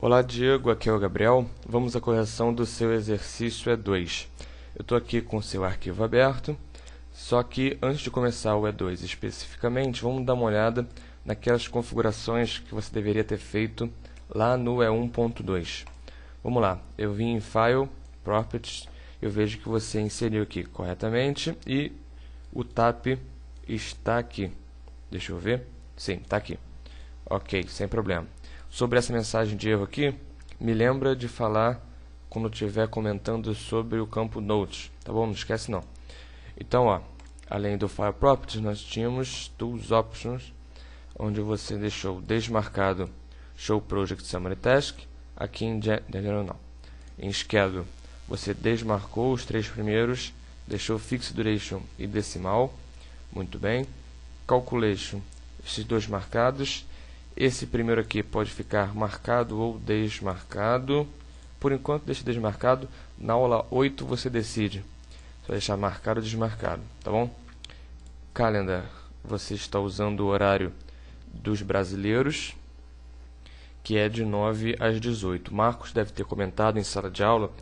Olá Diego, aqui é o Gabriel. Vamos à correção do seu exercício E2. Eu estou aqui com o seu arquivo aberto, só que antes de começar o E2 especificamente, vamos dar uma olhada naquelas configurações que você deveria ter feito lá no E1.2. Vamos lá, eu vim em File, Properties, eu vejo que você inseriu aqui corretamente e o TAP está aqui. Deixa eu ver. Sim, está aqui. Ok, sem problema. Sobre essa mensagem de erro aqui, me lembra de falar quando estiver comentando sobre o campo Notes, tá bom? Não esquece não. Então, ó, além do File Properties, nós tínhamos Tools Options, onde você deixou desmarcado Show Project Summary Task, aqui em General não. Em Schedule, você desmarcou os três primeiros, deixou Fixed Duration e Decimal, muito bem. Calculation, esses dois marcados. Esse primeiro aqui pode ficar marcado ou desmarcado. Por enquanto, deixa desmarcado. Na aula 8 você decide. Só deixar marcado ou desmarcado, tá bom? Calendar, você está usando o horário dos brasileiros, que é de 9 às 18. Marcos deve ter comentado em sala de aula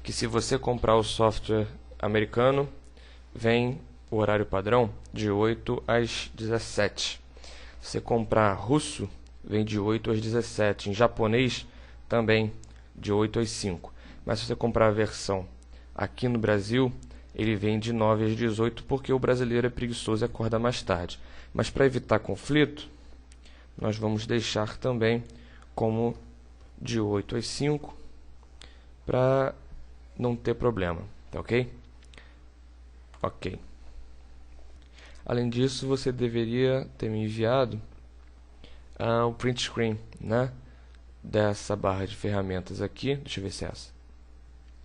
que se você comprar o software americano, vem o horário padrão de 8 às 17. Se você comprar russo, vem de 8 às 17. Em japonês, também de 8 às 5. Mas se você comprar a versão aqui no Brasil, ele vem de 9 às 18, porque o brasileiro é preguiçoso e acorda mais tarde. Mas para evitar conflito, nós vamos deixar também como de 8 às 5, para não ter problema, tá ok? Ok. Além disso, você deveria ter me enviado o print screen, né, dessa barra de ferramentas aqui. Deixa eu ver se é essa.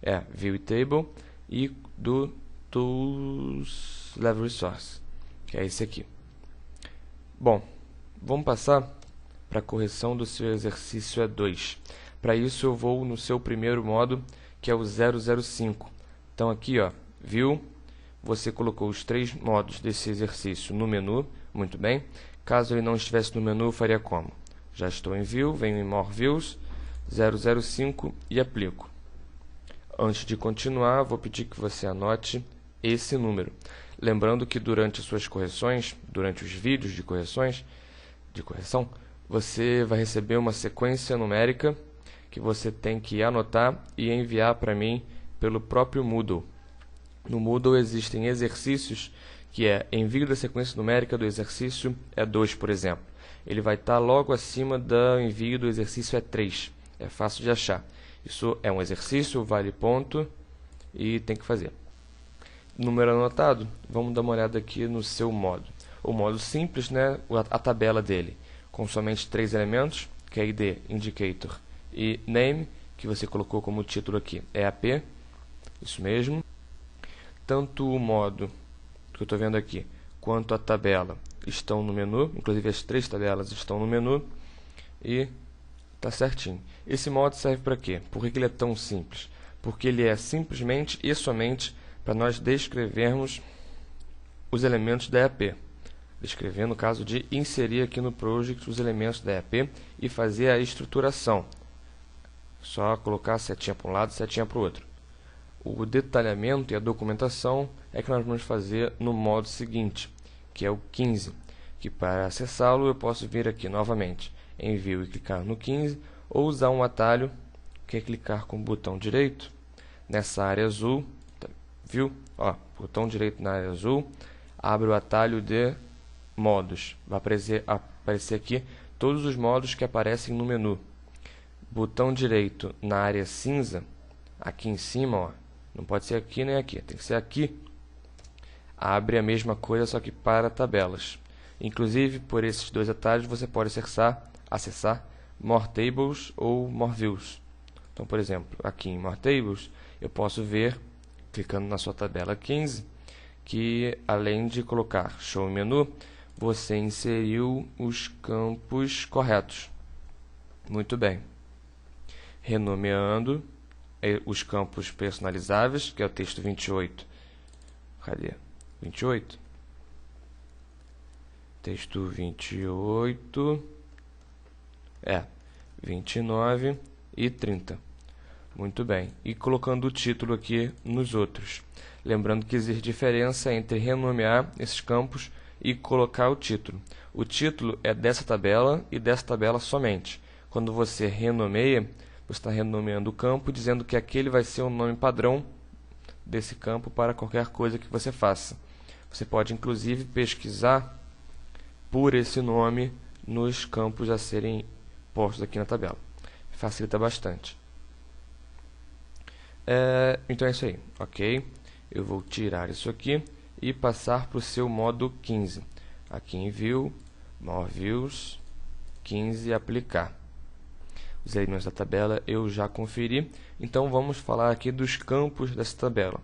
É, View Table e do Tools Level Resource, que é esse aqui. Bom, vamos passar para a correção do seu exercício E2. Para isso, eu vou no seu primeiro modo, que é o 005. Então, aqui, ó, View, você colocou os três modos desse exercício no menu, muito bem. Caso ele não estivesse no menu, eu faria como? Já estou em View, venho em More Views, 005 e aplico. Antes de continuar, vou pedir que você anote esse número. Lembrando que durante suas correções, durante os vídeos de correção, você vai receber uma sequência numérica que você tem que anotar e enviar para mim pelo próprio Moodle. No Moodle existem exercícios que é envio da sequência numérica do exercício E2, por exemplo. Ele vai estar logo acima do envio do exercício E3. É fácil de achar. Isso é um exercício, vale ponto e tem que fazer. Número anotado, vamos dar uma olhada aqui no seu modo. O modo simples, né, a tabela dele, com somente 3 elementos, que é ID, Indicator e Name, que você colocou como título aqui, é AP, isso mesmo. Tanto o modo que eu estou vendo aqui, quanto a tabela estão no menu, inclusive as três tabelas estão no menu, e está certinho. Esse modo serve para quê? Por que ele é tão simples? Porque ele é simplesmente e somente para nós descrevermos os elementos da EAP. Descrever no caso de inserir aqui no project os elementos da EAP e fazer a estruturação. Só colocar a setinha para um lado e setinha para o outro. O detalhamento e a documentação é que nós vamos fazer no modo seguinte, que é o 15, que para acessá-lo eu posso vir aqui novamente em View e clicar no 15, ou usar um atalho, que é clicar com o botão direito nessa área azul, viu? Ó, botão direito na área azul, abre o atalho de modos, vai aparecer aqui todos os modos que aparecem no menu. Botão direito na área cinza, aqui em cima, ó, não pode ser aqui nem aqui, tem que ser aqui. Abre a mesma coisa, só que para tabelas. Inclusive, por esses dois atalhos, você pode acessar More Tables ou More Views. Então, por exemplo, aqui em More Tables, eu posso ver, clicando na sua tabela 15, que além de colocar Show em Menu, você inseriu os campos corretos. Muito bem. Renomeando os campos personalizáveis, que é o texto 28. Cadê? 28. Texto 28. 29. e 30. Muito bem. E colocando o título aqui nos outros. Lembrando que existe diferença entre renomear esses campos e colocar o título. O título é dessa tabela e dessa tabela somente. Quando você renomeia, você está renomeando o campo, dizendo que aquele vai ser o nome padrão desse campo para qualquer coisa que você faça. Você pode, inclusive, pesquisar por esse nome nos campos a serem postos aqui na tabela. Facilita bastante. Então é isso aí, ok? Eu vou tirar isso aqui e passar para o seu modo 15. Aqui em View, More Views, 15, aplicar. Os elementos da tabela eu já conferi, então vamos falar aqui dos campos dessa tabela.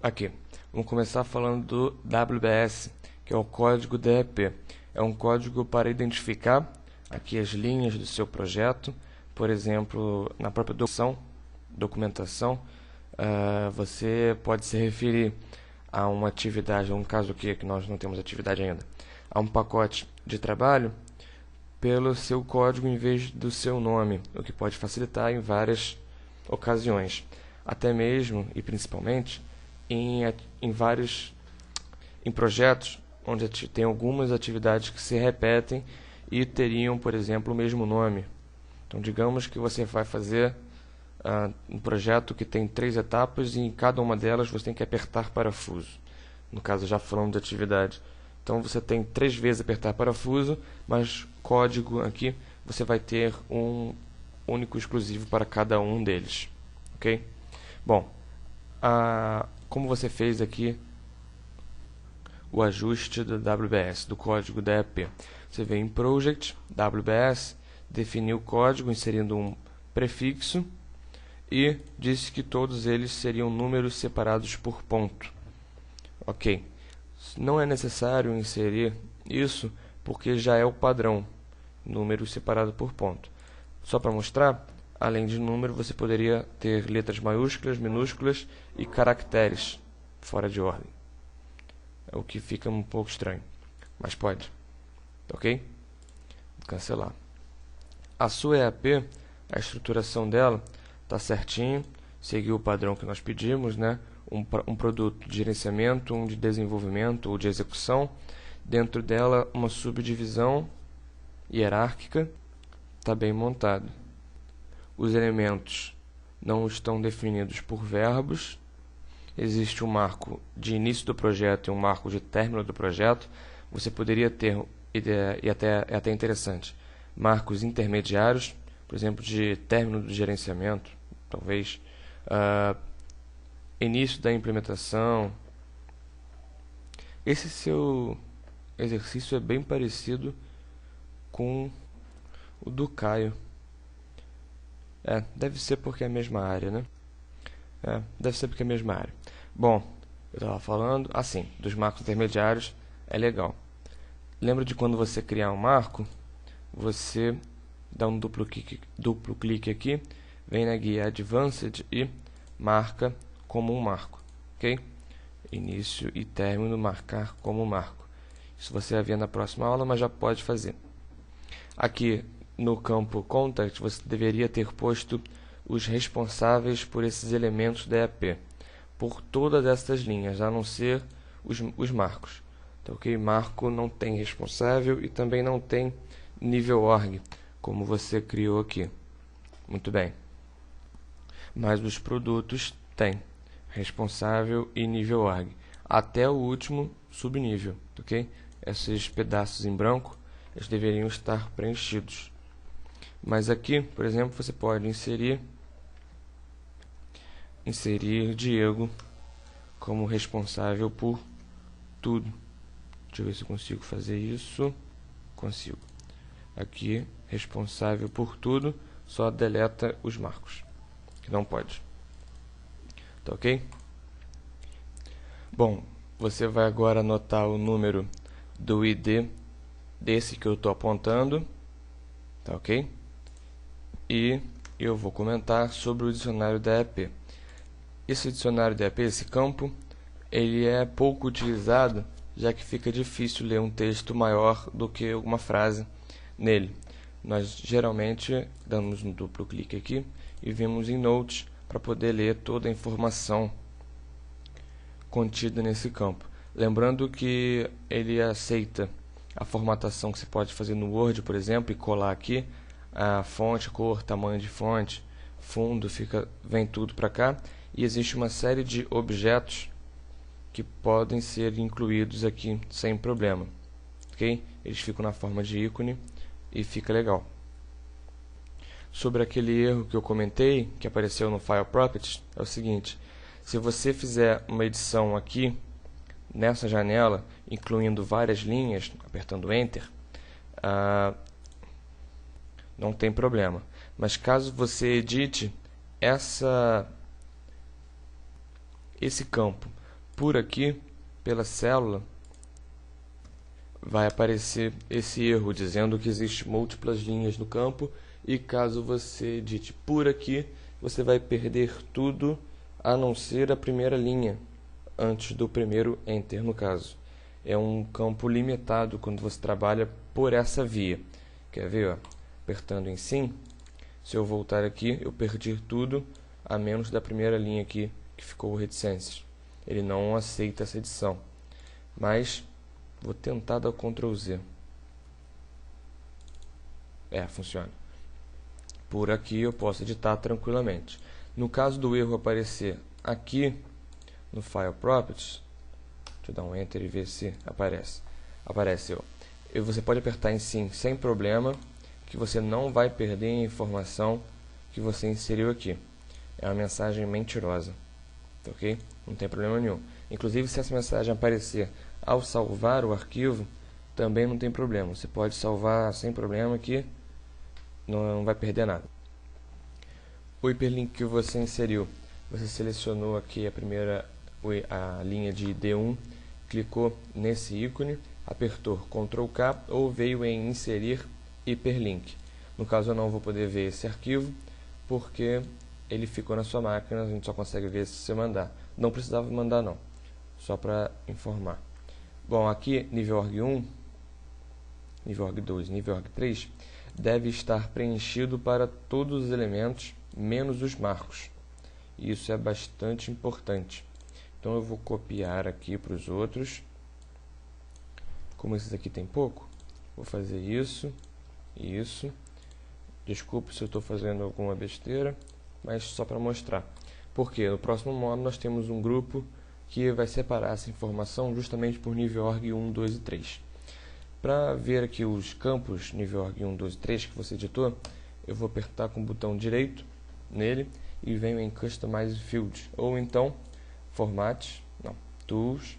Aqui, vamos começar falando do WBS, que é o código DEP. É um código para identificar aqui as linhas do seu projeto. Por exemplo, na própria documentação, você pode se referir a uma atividade, no caso aqui que nós não temos atividade ainda, a um pacote de trabalho pelo seu código em vez do seu nome, o que pode facilitar em várias ocasiões, até mesmo e principalmente em projetos onde tem algumas atividades que se repetem e teriam, por exemplo, o mesmo nome. Então, digamos que você vai fazer um projeto que tem 3 etapas e em cada uma delas você tem que apertar parafuso. No caso, já falando de atividade. Então, você tem 3 vezes apertar parafuso, mas código aqui você vai ter um único exclusivo para cada um deles. Ok? Bom, como você fez aqui o ajuste do WBS, do código da EP? Você vem em Project, WBS, definiu o código inserindo um prefixo e disse que todos eles seriam números separados por ponto. Ok. Não é necessário inserir isso porque já é o padrão, número separado por ponto. Só para mostrar, além de número, você poderia ter letras maiúsculas, minúsculas e caracteres fora de ordem. É o que fica um pouco estranho, mas pode. Ok? Cancelar. A sua EAP, a estruturação dela está certinho, seguiu o padrão que nós pedimos, né? Um produto de gerenciamento, um de desenvolvimento ou de execução. Dentro dela, uma subdivisão hierárquica, está bem montado. Os elementos não estão definidos por verbos. Existe um marco de início do projeto e um marco de término do projeto. Você poderia ter, e é até interessante, marcos intermediários, por exemplo, de término do gerenciamento, talvez, início da implementação. Esse seu exercício é bem parecido com o do Caio. Deve ser porque é a mesma área, né? Deve ser porque é a mesma área. Bom, eu estava falando, assim, dos marcos intermediários, é legal. Lembra de quando você criar um marco, você dá um duplo clique aqui, vem na guia Advanced e marca como um marco, ok? Início e término, marcar como marco. Isso você vai ver na próxima aula, mas já pode fazer. Aqui no campo Contact, você deveria ter posto os responsáveis por esses elementos da EAP, por todas essas linhas, a não ser os marcos. Então, ok? Marco não tem responsável e também não tem nível org, como você criou aqui. Muito bem. Mas os produtos têm responsável e nível org, até o último subnível, ok? Esses pedaços em branco, eles deveriam estar preenchidos. Mas aqui, por exemplo, você pode inserir Diego como responsável por tudo. Deixa eu ver se eu consigo fazer isso. Consigo. Aqui, responsável por tudo, só deleta os marcos, que não pode. Tá ok? Bom, você vai agora anotar o número do ID desse que eu estou apontando. Tá ok? E eu vou comentar sobre o dicionário da EAP. Esse dicionário da EAP, esse campo, ele é pouco utilizado, já que fica difícil ler um texto maior do que uma frase nele. Nós geralmente damos um duplo clique aqui e vimos em Notes para poder ler toda a informação contida nesse campo. Lembrando que ele aceita a formatação que você pode fazer no Word, por exemplo, e colar aqui a fonte, cor, tamanho de fonte, fundo, vem tudo para cá. E existe uma série de objetos que podem ser incluídos aqui sem problema, ok? Eles ficam na forma de ícone e fica legal. Sobre aquele erro que eu comentei, que apareceu no File Properties, é o seguinte: se você fizer uma edição aqui nessa janela, incluindo várias linhas, apertando Enter, não tem problema. Mas caso você edite esse campo por aqui, pela célula, vai aparecer esse erro dizendo que existe múltiplas linhas no campo, e caso você edite por aqui, você vai perder tudo a não ser a primeira linha antes do primeiro Enter, no caso. É um campo limitado quando você trabalha por essa via. Quer ver? Ó? Apertando em Sim, se eu voltar aqui, eu perdi tudo a menos da primeira linha aqui, que ficou reticências. Ele não aceita essa edição. Mas vou tentar dar Ctrl Z. Funciona. Por aqui eu posso editar tranquilamente. No caso do erro aparecer aqui no File Properties, deixa eu dar um Enter e ver se aparece. Apareceu. E você pode apertar em Sim sem problema, que você não vai perder a informação que você inseriu aqui. É uma mensagem mentirosa. Ok? Não tem problema nenhum. Inclusive, se essa mensagem aparecer ao salvar o arquivo, também não tem problema. Você pode salvar sem problema, que não vai perder nada. O hiperlink que você inseriu, você selecionou aqui a linha de D1, clicou nesse ícone, apertou Ctrl K ou veio em Inserir hiperlink. No caso, eu não vou poder ver esse arquivo porque ele ficou na sua máquina, a gente só consegue ver se você mandar. Não precisava mandar não, só para informar. Bom, aqui nível org 1, nível org 2, nível org 3 deve estar preenchido para todos os elementos, menos os marcos. Isso é bastante importante. Então eu vou copiar aqui para os outros. Como esses aqui tem pouco, vou fazer isso e isso. Desculpe se eu estou fazendo alguma besteira, mas só para mostrar. Porque no próximo módulo nós temos um grupo que vai separar essa informação justamente por nível org 1, 2 e 3. Para ver aqui os campos nível org 1, 2 e 3 que você editou, eu vou apertar com o botão direito nele e venho em Customize Fields, ou então Format, Tools,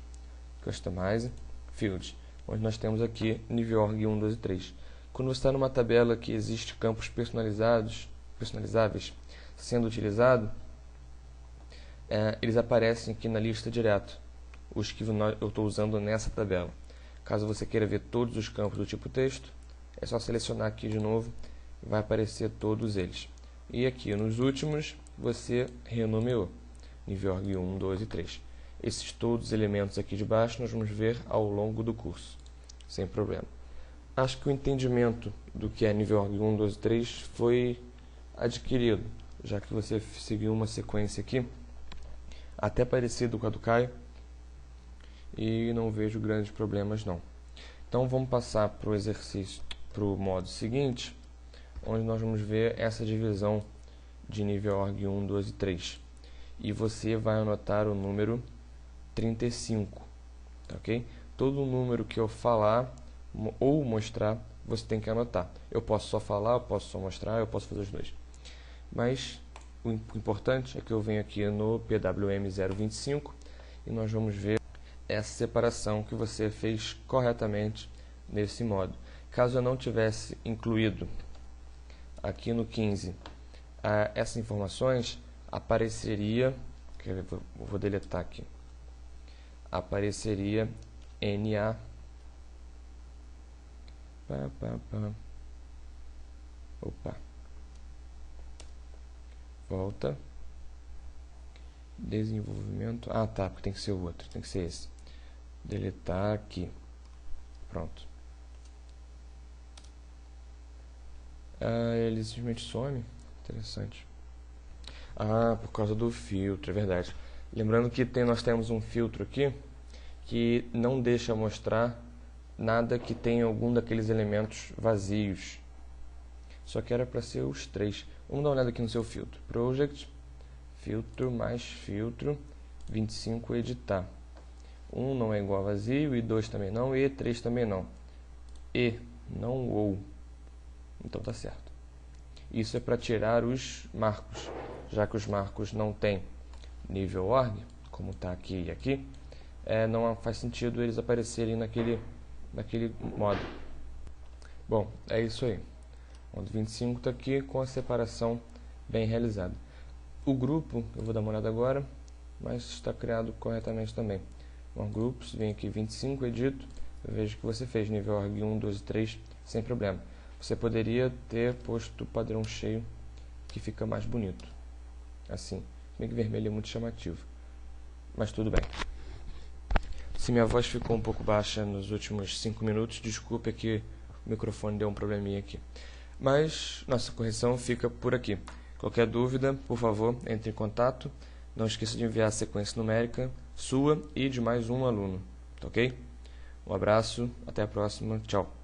Customize Fields, onde nós temos aqui nível org 1, 2 e 3. Quando você está numa tabela que existe campos personalizáveis sendo utilizado, eles aparecem aqui na lista direto, os que eu estou usando nessa tabela. Caso você queira ver todos os campos do tipo texto, é só selecionar aqui de novo, vai aparecer todos eles. E aqui nos últimos, você renomeou, nível org 1, 2 e 3. Esses todos os elementos aqui de baixo nós vamos ver ao longo do curso, sem problema. Acho que o entendimento do que é nível org 1, 2 e 3 foi adquirido, já que você seguiu uma sequência aqui, até parecido com a do Caio, e não vejo grandes problemas não. Então vamos passar para o exercício, para o modo seguinte, onde nós vamos ver essa divisão de nível org 1, 2 e 3. E você vai anotar o número 35, tá, ok? Todo número que eu falar ou mostrar, você tem que anotar. Eu posso só falar, eu posso só mostrar, eu posso fazer os dois. Mas o importante é que eu venho aqui no PWM 025 e nós vamos ver essa separação que você fez corretamente nesse modo. Caso eu não tivesse incluído aqui no 15 essas informações, apareceria, vou deletar aqui, apareceria NA volta desenvolvimento, tá, porque tem que ser o outro, tem que ser esse, deletar aqui, pronto. Ele simplesmente some. Interessante. Por causa do filtro, é verdade. Lembrando que nós temos um filtro aqui que não deixa mostrar nada que tenha algum daqueles elementos vazios. Só que era para ser os 3. Vamos dar uma olhada aqui no seu filtro. Project, filtro mais filtro, 25, editar. 1 não é igual a vazio, e 2 também não, e 3 também não. E, não ou. Então tá certo. Isso é para tirar os marcos. Já que os marcos não têm nível org, como está aqui e aqui, não faz sentido eles aparecerem naquele modo. Bom, é isso aí. O modo 25 está aqui com a separação bem realizada. O grupo, eu vou dar uma olhada agora, mas está criado corretamente também. Bom, grupos, vem aqui 25, edito, eu vejo que você fez nível org 1, 2 e 3 sem problema. Você poderia ter posto padrão cheio, que fica mais bonito. Assim, bem que vermelho é muito chamativo. Mas tudo bem. Se minha voz ficou um pouco baixa nos últimos 5 minutos, desculpe, é que o microfone deu um probleminha aqui. Mas nossa correção fica por aqui. Qualquer dúvida, por favor, entre em contato. Não esqueça de enviar a sequência numérica sua e de mais um aluno. Ok? Um abraço, até a próxima, tchau.